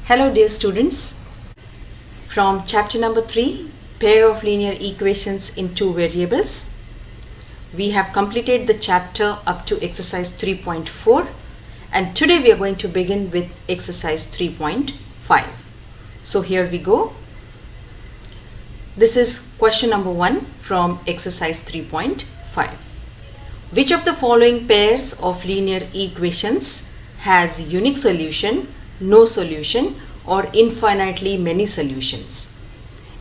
Hello dear students, from chapter number 3, pair of linear equations in two variables, we have completed the chapter up to exercise 3.4 and today we are going to begin with exercise 3.5. So here we go. This is question number 1 from exercise 3.5. Which of the following pairs of linear equations has unique solution, no solution, or infinitely many solutions?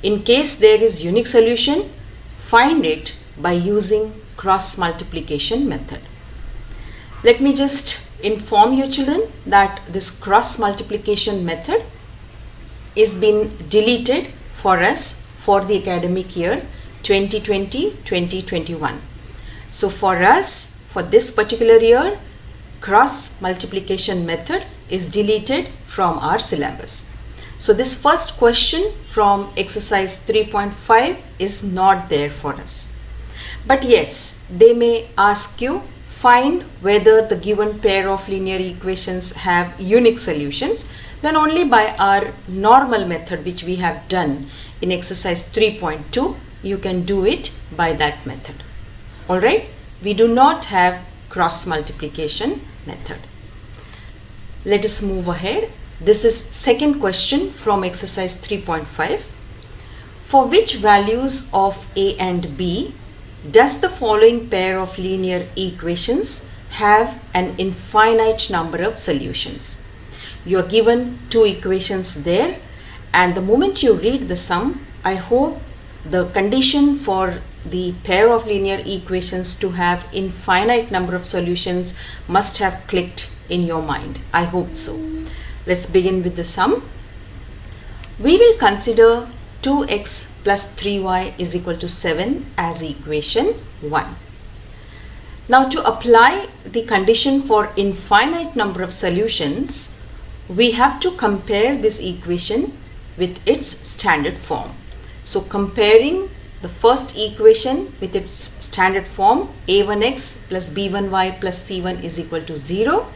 In case there is unique solution, find it by using cross multiplication method. Let me just inform you children that this cross multiplication method is been deleted for us for the academic year 2020-2021. So for us, for this particular year, cross multiplication method is deleted from our syllabus. So this first question from exercise 3.5 is not there for us. But yes, they may ask you, find whether the given pair of linear equations have unique solutions. Then only by our normal method which we have done in exercise 3.2, you can do it by that method. Alright, we do not have cross multiplication method. Let us move ahead. This is second question from exercise 3.5. For which values of a and b does the following pair of linear equations have an infinite number of solutions? You are given two equations there, and the moment you read the sum, I hope the condition for the pair of linear equations to have infinite number of solutions must have clicked in your mind. I hope so. Let's begin with the sum. We will consider 2x plus 3y is equal to 7 as equation 1. Now to apply the condition for infinite number of solutions, we have to compare this equation with its standard form. So comparing the first equation with its standard form, a1x plus b1y plus c1 is equal to 0.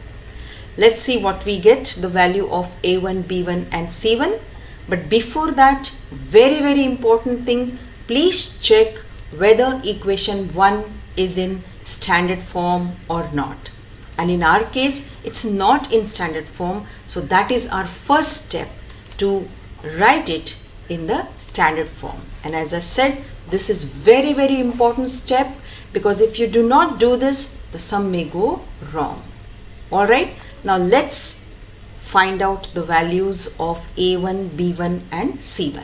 Let's see what we get, the value of a1, b1 and c1. But before that, very important thing, please check whether equation 1 is in standard form or not. And in our case, it's not in standard form. So that is our first step to write it in the standard form. And as I said, this is very important step, because if you do not do this, the sum may go wrong. Alright, now let's find out the values of a1, b1 and c1.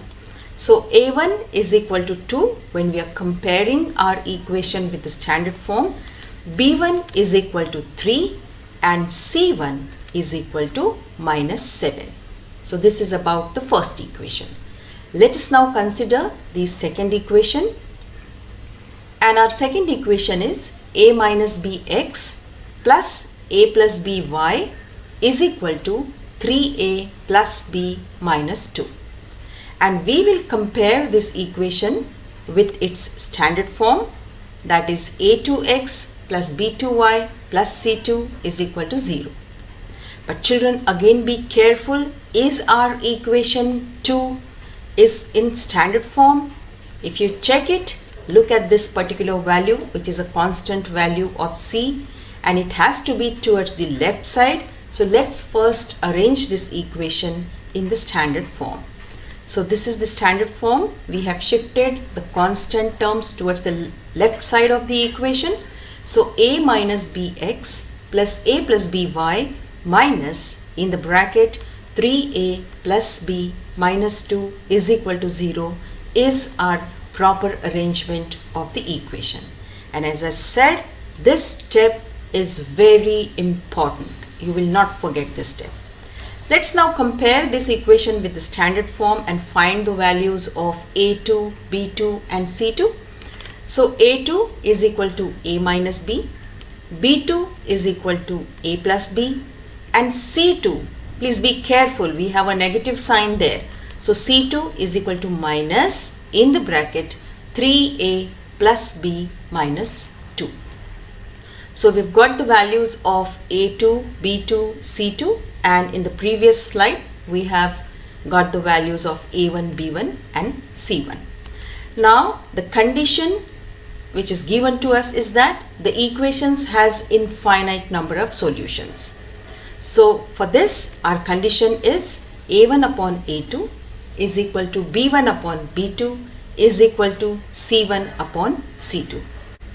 So a1 is equal to 2 when we are comparing our equation with the standard form, b1 is equal to 3 and c1 is equal to -7. So this is about the first equation. Let us now consider the second equation, and our second equation is a minus bx plus a plus by is equal to 3a plus b minus 2. And we will compare this equation with its standard form, that is a2x plus b2y plus c2 is equal to 0. But children, again be careful, is our equation 2 is in standard form? If you check it, look at this particular value, which is a constant value of c, and it has to be towards the left side. So let's first arrange this equation in the standard form. So this is the standard form. We have shifted the constant terms towards the left side of the equation. So a minus bx plus a plus by minus, in the bracket, 3a plus b minus 2 is equal to 0 is our proper arrangement of the equation. And as I said, this step is very important. You will not forget this step. Let's now compare this equation with the standard form and find the values of a2, b2 and c2. So a2 is equal to a minus b, b2 is equal to a plus b, and c2, please be careful, we have a negative sign there. So c2 is equal to minus, in the bracket, 3a plus b minus 2. So we've got the values of A2, B2, C2, and in the previous slide we have got the values of A1, B1 and C1. Now the condition which is given to us is that the equations has infinite number of solutions. So for this, our condition is A1 upon A2 is equal to B1 upon B2 is equal to C1 upon C2.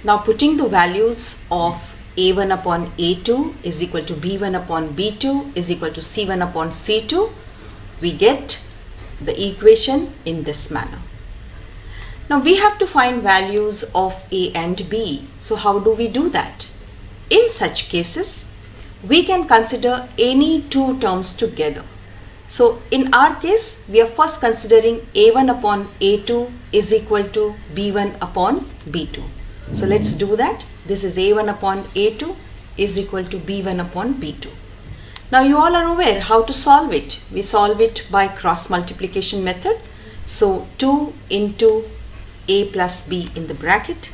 Now putting the values of A1 upon A2 is equal to B1 upon B2 is equal to C1 upon C2, we get the equation in this manner. Now we have to find values of A and B. So how do we do that? In such cases, we can consider any two terms together. So in our case, we are first considering A1 upon A2 is equal to B1 upon B2. So let's do that. This is A1 upon A2 is equal to B1 upon B2. Now you all are aware how to solve it. We solve it by cross multiplication method. So 2 into A plus B in the bracket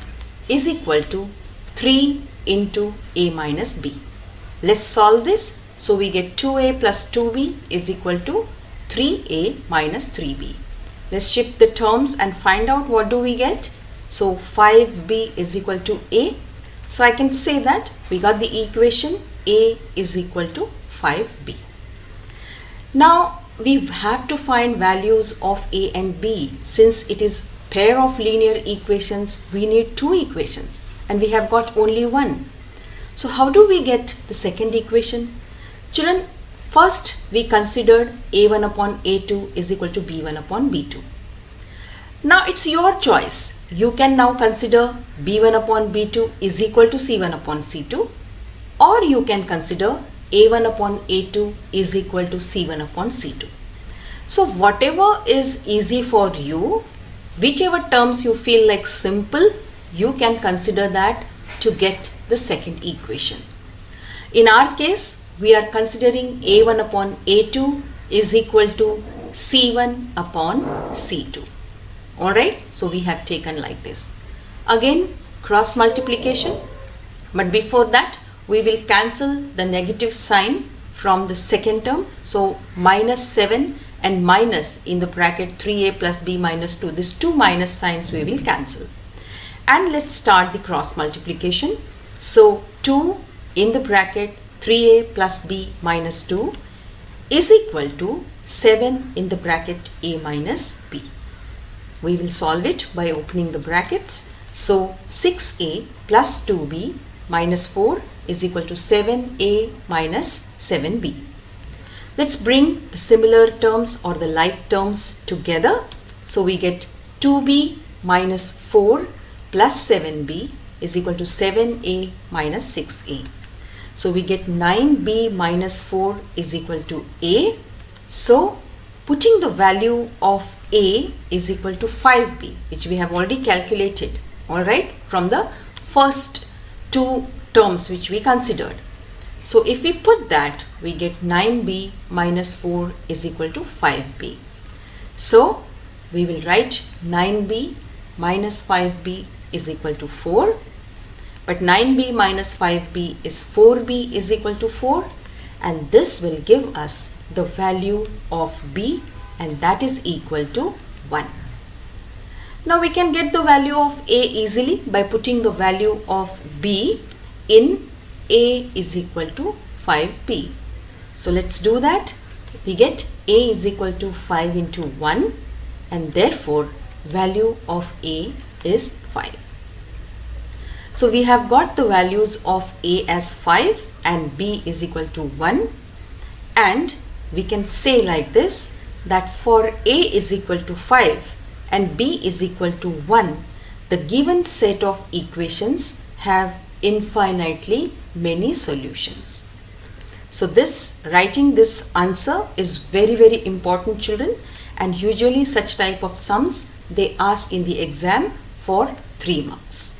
is equal to 3 into A minus B. Let's solve this. So we get 2A plus 2B is equal to 3A minus 3B. Let's shift the terms and find out what do we get. So 5B is equal to A. So I can say that we got the equation A is equal to 5B. Now we have to find values of A and B. Since it is pair of linear equations, we need two equations and we have got only one. So how do we get the second equation? Children, first we considered A1 upon A2 is equal to B1 upon B2. Now it's your choice. You can now consider B1 upon B2 is equal to C1 upon C2, or you can consider A1 upon A2 is equal to C1 upon C2. So whatever is easy for you, whichever terms you feel like simple, you can consider that to get the second equation. In our case, we are considering A1 upon A2 is equal to C1 upon C2. Alright, so we have taken like this. Again, cross multiplication, but before that, we will cancel the negative sign from the second term. So minus 7 and minus in the bracket 3A plus B minus 2. These two minus signs we will cancel. And let's start the cross multiplication. So 2 in the bracket 3A plus B minus 2 is equal to 7 in the bracket A minus B. We will solve it by opening the brackets. So 6A plus 2B minus 4 is equal to 7A minus 7B. Let's bring the similar terms or the like terms together. So we get 2B minus 4 plus 7B is equal to 7A minus 6A. So we get 9B minus 4 is equal to A. So putting the value of A is equal to 5B, which we have already calculated, alright, from the first two terms which we considered. So if we put that, we get 9B minus 4 is equal to 5B. So we will write 9B minus 5B is equal to 4. But 9B minus 5B is 4B is equal to 4. And this will give us the value of B, and that is equal to 1. Now we can get the value of A easily by putting the value of B in A is equal to 5B. So let's do that. We get A is equal to 5 into 1, and therefore value of A is 5. So we have got the values of A as 5 and B is equal to 1, and we can say like this, that for A is equal to 5 and B is equal to 1, the given set of equations have infinitely many solutions. So writing this answer is very important, children, and usually such type of sums they ask in the exam for 3 marks.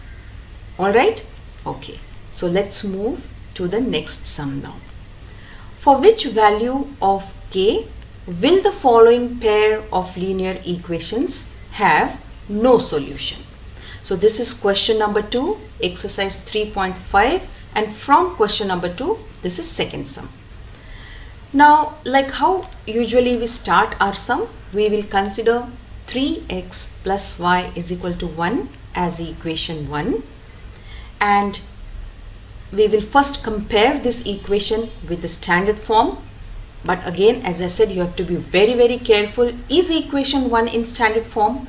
Alright? Okay. So let's move to the next sum now. For which value of K will the following pair of linear equations have no solution? So this is question number 2, exercise 3.5, and from question number 2, this is second sum. Now, like how usually we start our sum, we will consider 3x plus y is equal to 1 as equation 1, and we will first compare this equation with the standard form. But again, as I said, you have to be very careful. Is equation 1 in standard form?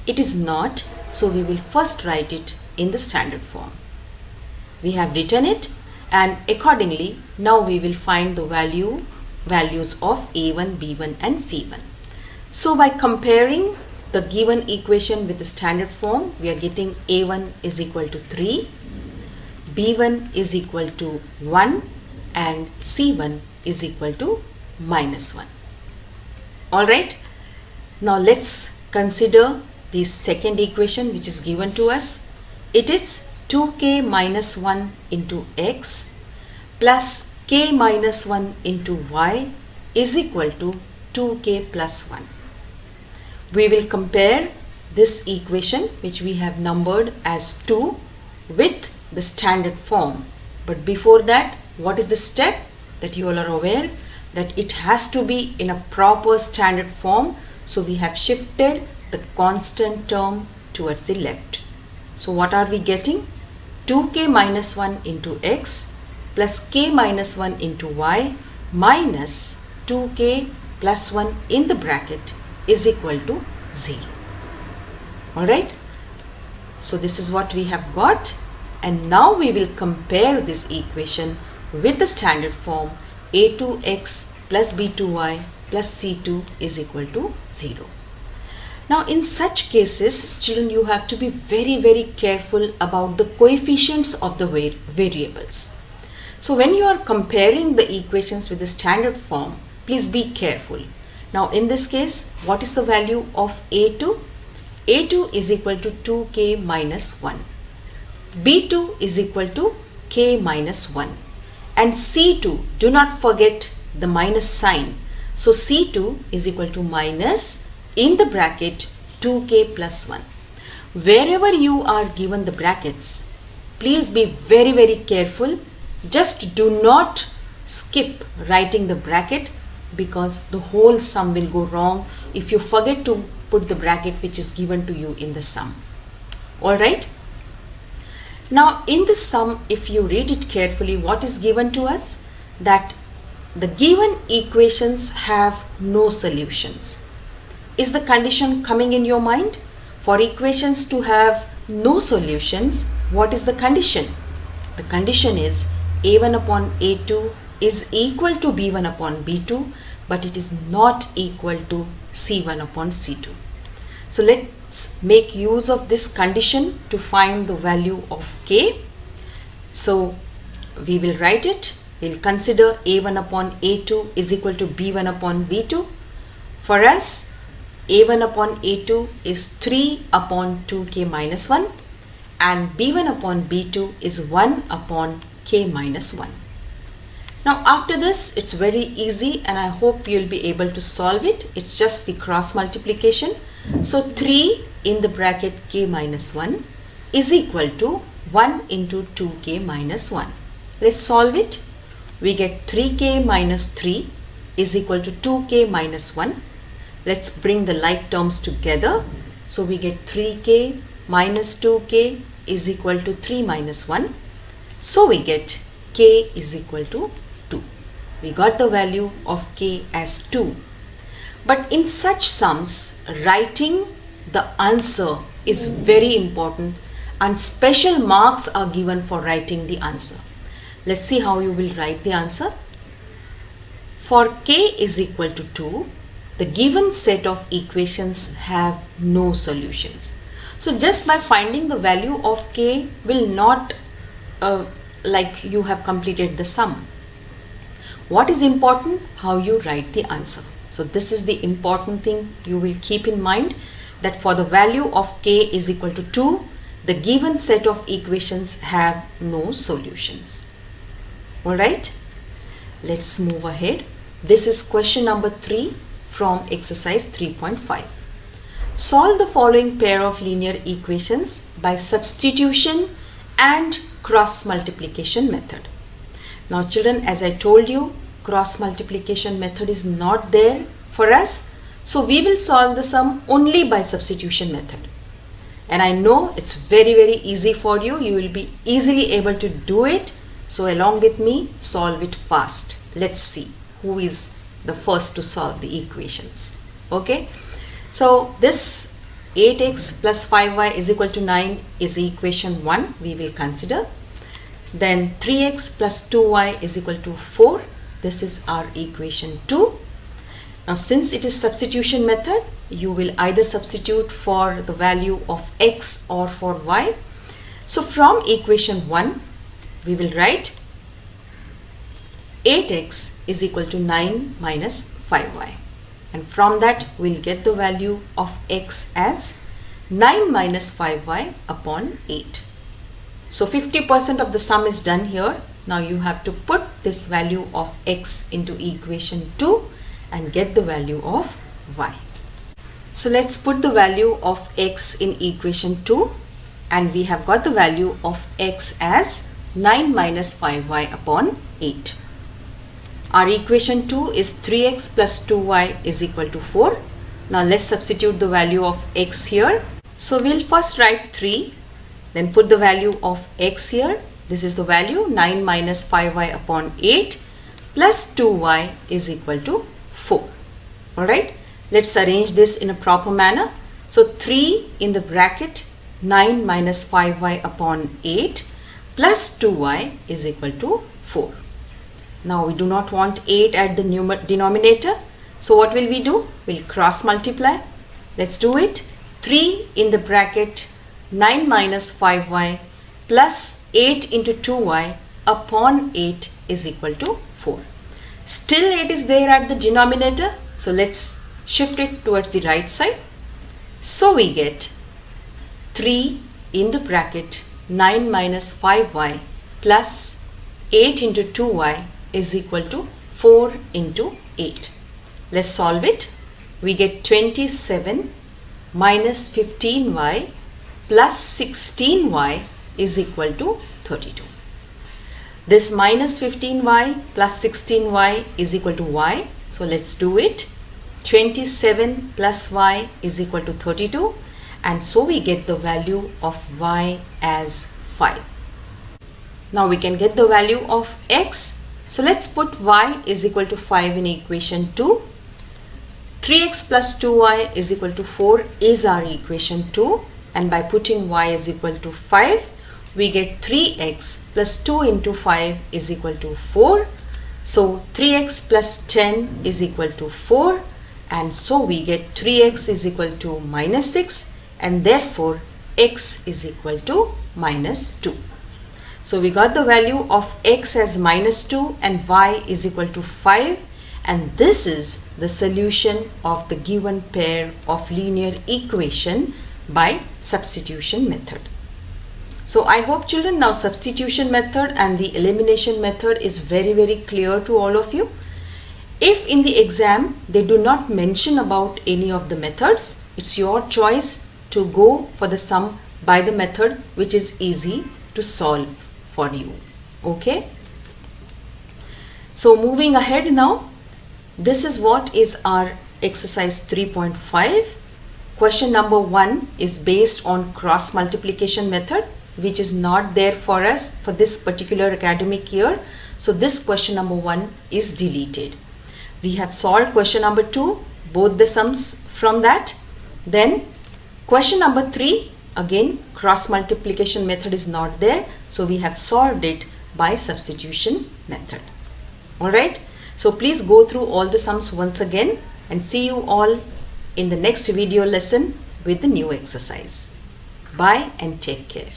It is not, so we will first write it in the standard form. We have written it, and accordingly now we will find the values of a1, b1 and c1. So by comparing the given equation with the standard form, we are getting a1 is equal to 3, b1 is equal to 1 and c1 is equal to -1. Alright, now let's consider the second equation which is given to us. It is 2k minus 1 into x plus k minus 1 into y is equal to 2k plus 1. We will compare this equation, which we have numbered as 2, with the standard form. But before that, what is the step that you all are aware? That it has to be in a proper standard form. So we have shifted the constant term towards the left. So what are we getting? 2k minus 1 into x plus k minus 1 into y minus 2k plus 1 in the bracket is equal to 0. Alright, so this is what we have got, and now we will compare this equation with the standard form. a2x plus b2y plus c2 is equal to 0. Now in such cases, children, you have to be very careful about the coefficients of the variables. So when you are comparing the equations with the standard form, please be careful. Now in this case, what is the value of a2? a2 is equal to 2k minus 1. b2 is equal to k minus 1. And c2, do not forget the minus sign. So c2 is equal to minus in the bracket 2k plus 1. Wherever you are given the brackets, please be very careful. Just do not skip writing the bracket, because the whole sum will go wrong if you forget to put the bracket which is given to you in the sum. Alright. Now in the sum, if you read it carefully, what is given to us? That the given equations have no solutions. Is the condition coming in your mind? For equations to have no solutions, what is the condition? The condition is a1 upon a2 is equal to b1 upon b2, but it is not equal to c1 upon c2. So let's make use of this condition to find the value of k. So we will write it. We'll consider a1 upon a2 is equal to b1 upon b2. For us, a1 upon a2 is 3 upon 2k minus 1, and b1 upon b2 is 1 upon k minus 1. Now after this, it's very easy, and I hope you'll be able to solve it. It's just the cross multiplication. So 3 in the bracket k minus 1 is equal to 1 into 2k minus 1. Let's solve it. We get 3k minus 3 is equal to 2k minus 1. Let's bring the like terms together. So we get 3k minus 2k is equal to 3 minus 1. So we get k is equal to 2. We got the value of k as 2. But in such sums, writing the answer is very important, and special marks are given for writing the answer. Let's see how you will write the answer. For k is equal to 2, the given set of equations have no solutions. So just by finding the value of k will not like you have completed the sum. What is important? How you write the answer. So this is the important thing you will keep in mind, that for the value of k is equal to 2, the given set of equations have no solutions. Alright, let's move ahead. This is question number 3 from exercise 3.5. Solve the following pair of linear equations by substitution and cross multiplication method. Now children, as I told you, cross multiplication method is not there for us. So we will solve the sum only by substitution method. And I know it's very easy for you. You will be easily able to do it. So along with me, solve it fast. Let's see who is the first to solve the equations. Okay. So this 8x plus 5y is equal to 9 is equation 1 we will consider. Then 3x plus 2y is equal to 4. This is our equation 2. Now since it is substitution method, you will either substitute for the value of x or for y. So from equation 1, we will write 8x is equal to 9 minus 5y. And from that, we'll get the value of x as 9 minus 5y upon 8. So 50% of the sum is done here. Now you have to put this value of x into equation 2 and get the value of y. So let's put the value of x in equation 2, and we have got the value of x as 9 minus 5y upon 8. Our equation 2 is 3x plus 2y is equal to 4. Now let's substitute the value of x here. So we'll first write 3, then put the value of x here. This is the value 9 minus 5y upon 8 plus 2y is equal to 4. Alright, let's arrange this in a proper manner. So 3 in the bracket 9 minus 5y upon 8 plus 2y is equal to 4. Now we do not want 8 at the denominator. So what will we do? We'll cross multiply. Let's do it. 3 in the bracket 9 minus 5y plus 8 into 2y upon 8 is equal to 4. Still 8 is there at the denominator. So let's shift it towards the right side. So we get 3 in the bracket 9 minus 5y plus 8 into 2y is equal to 4 into 8. Let's solve it. We get 27 minus 15y plus 16y is equal to 32. This minus 15y plus 16y is equal to y. So let's do it. 27 plus y is equal to 32, and so we get the value of y as 5. Now we can get the value of x. So let's put y is equal to 5 in equation 2. 3x plus 2y is equal to 4 is our equation 2, and by putting y is equal to 5, we get 3x plus 2 into 5 is equal to 4. So 3x plus 10 is equal to 4, and so we get 3x is equal to minus 6, and therefore x is equal to minus 2. So we got the value of x as minus 2 and y is equal to 5, and this is the solution of the given pair of linear equation by substitution method. So I hope children now substitution method and the elimination method is very clear to all of you. If in the exam they do not mention about any of the methods, it's your choice to go for the sum by the method which is easy to solve for you. Okay. So moving ahead now, this is what is our exercise 3.5. Question number 1 is based on cross multiplication method, which is not there for us for this particular academic year. So this question number 1 is deleted. We have solved question number 2, both the sums from that. Then question number 3, again cross multiplication method is not there. So we have solved it by substitution method. Alright. So please go through all the sums once again and see you all in the next video lesson with the new exercise. Bye and take care.